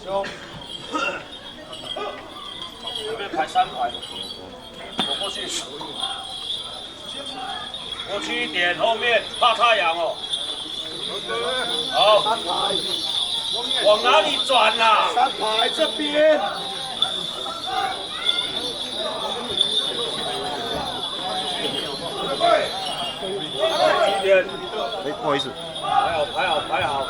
兄，这边排3排，走过去。过去一点，后面怕太阳哦。好，往哪里转啦3排这边。几点？哎，不好意思。排好。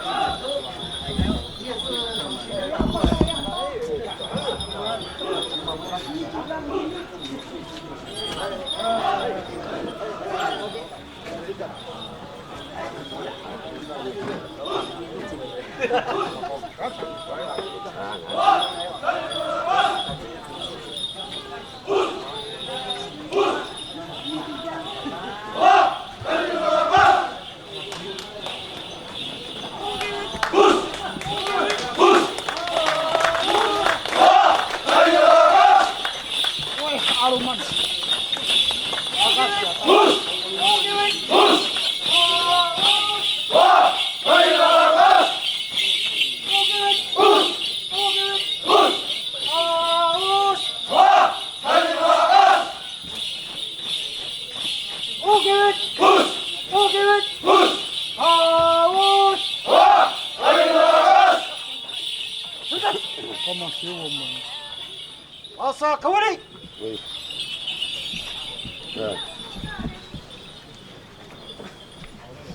Asa kawali.对。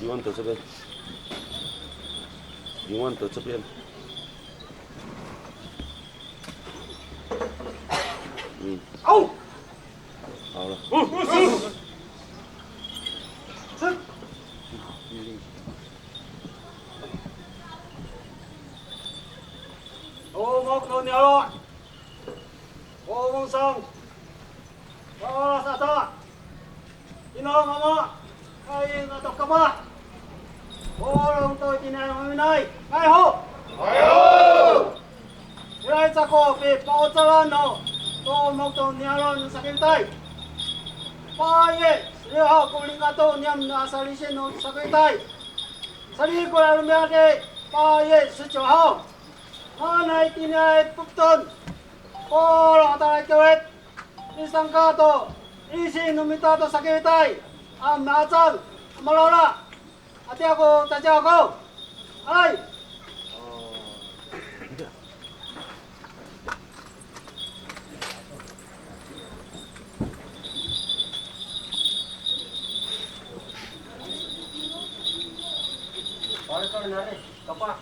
林万德这边。林万德这边。哦。好了。是。Omong no nyalo. Omong sang. Wala sa sa. Inong ama. Ay natok ka ba? Orang to tinanong minay. Ay ho. Ay ho. Iray sa ko pi pausalan no. To omong to nyalo sa kintay. Paye. Liha ko lingato nyam na salisin no sa kintay. Sali ko alumyade. Paye 19号。Manay tinay pupton. Ora taray kawet. Isang kato. Isi numitato sa kitay. Ang natsang. Malola. Ati ako, tatya ako. Ay. Pare ka na rin. Kapa.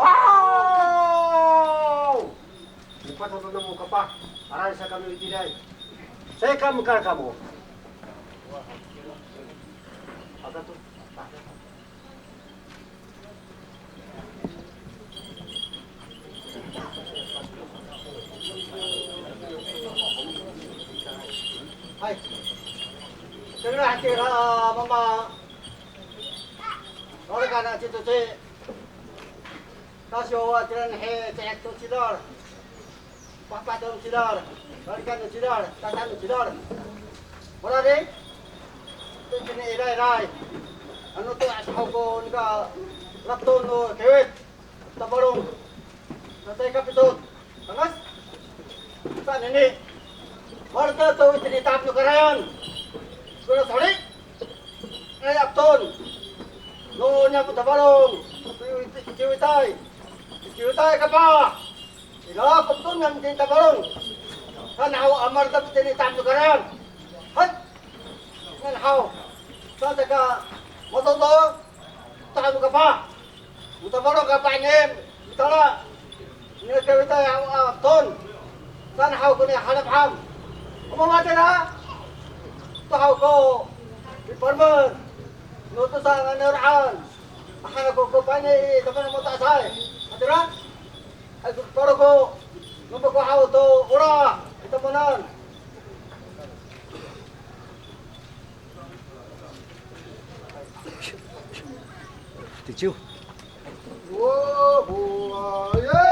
Wow! Lipat ako na mo ka pa. Aray sa kami itinay. Saya kamu kar kamu. Agak tu. Hai. Jangan hati mama. Orang kan situ tu. Tasyo jalan he cek tu cidar. Papa tu cidar. Balikan tu cidar, tatan tu cidar. Mana ni? Tu kini irai. Anu tu asal ko nika lapton no kewet. Tabarong. Natay kapitut. Angas? Saan ini? Warga tu ini tapu karayan. Kena sorry. Apton. No nya tabarong. Kiwitai. Kiwitai ka pa. Ila kapton yang kita barong. Kan hau amar tapi ini tapu karayan. Hat. Kan hau. Sa ka mototo tapu ka pa. Tabarong ka pa ngem. Itala. Ni kiwitai apton. Kan hau ko ni hanap ham. Umamate na. Tahu ko iparman. Nuto sa ngaraan. Akala ko pani teman mo ta sai. Atira? Ay paro ko numpa ko haw to ura ito manan. Tichu. Wo buaya.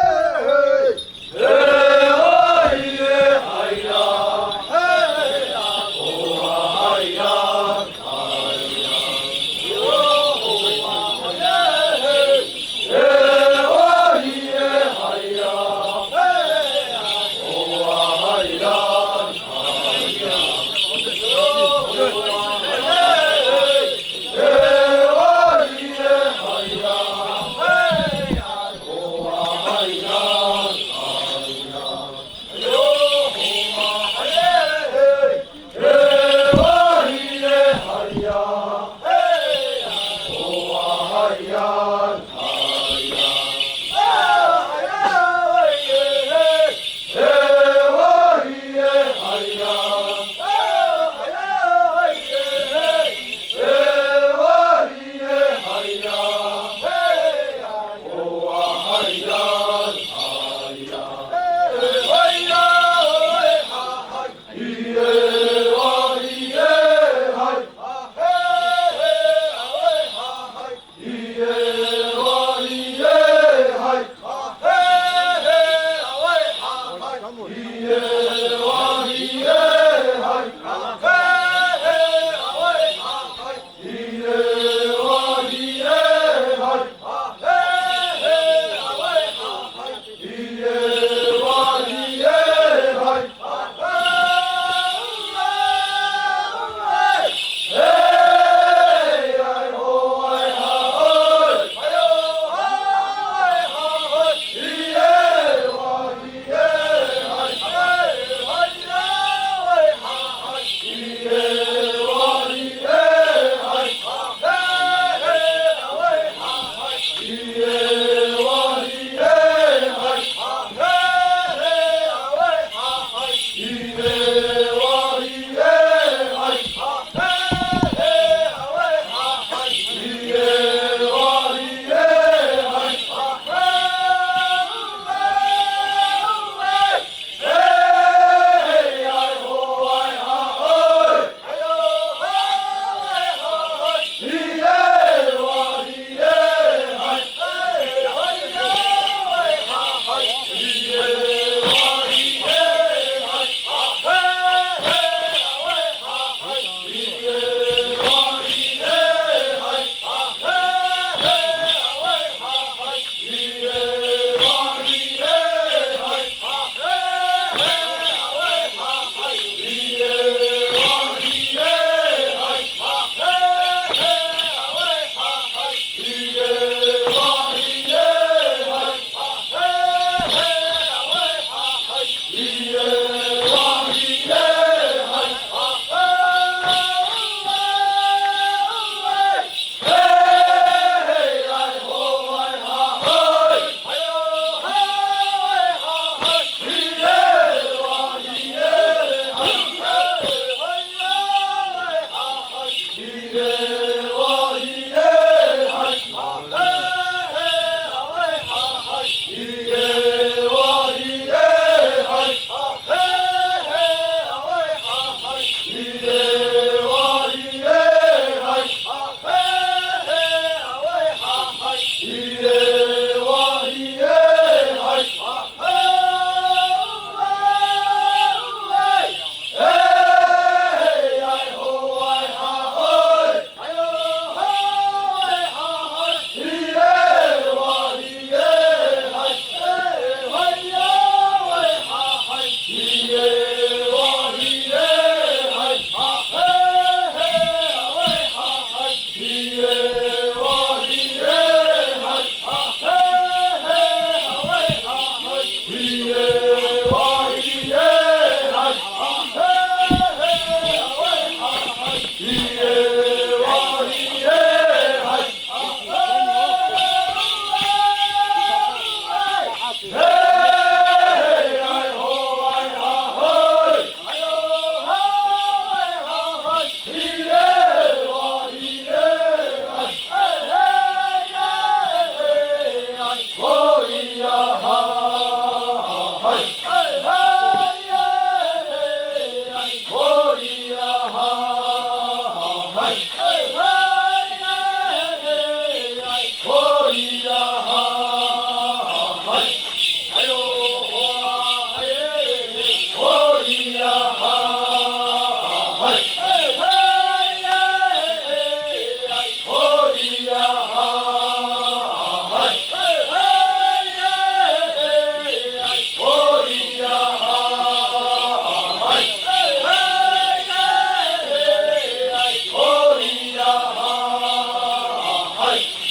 はい。